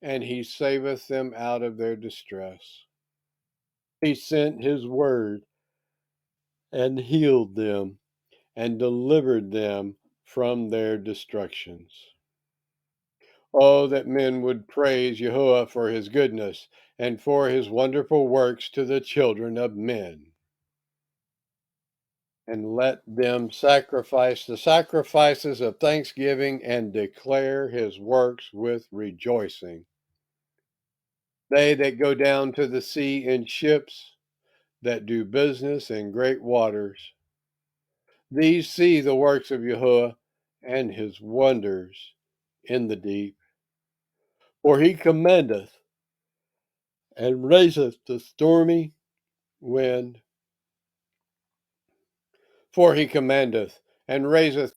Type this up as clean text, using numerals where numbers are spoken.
and he saveth them out of their distress. He sent his word and healed them and delivered them from their destructions. Oh, that men would praise Yahuwah for his goodness and for his wonderful works to the children of men. And let them sacrifice the sacrifices of thanksgiving and declare his works with rejoicing. They that go down to the sea in ships, that do business in great waters, these see the works of Yahuwah and his wonders in the deep. For he commandeth and raiseth the stormy wind. For he commandeth and raiseth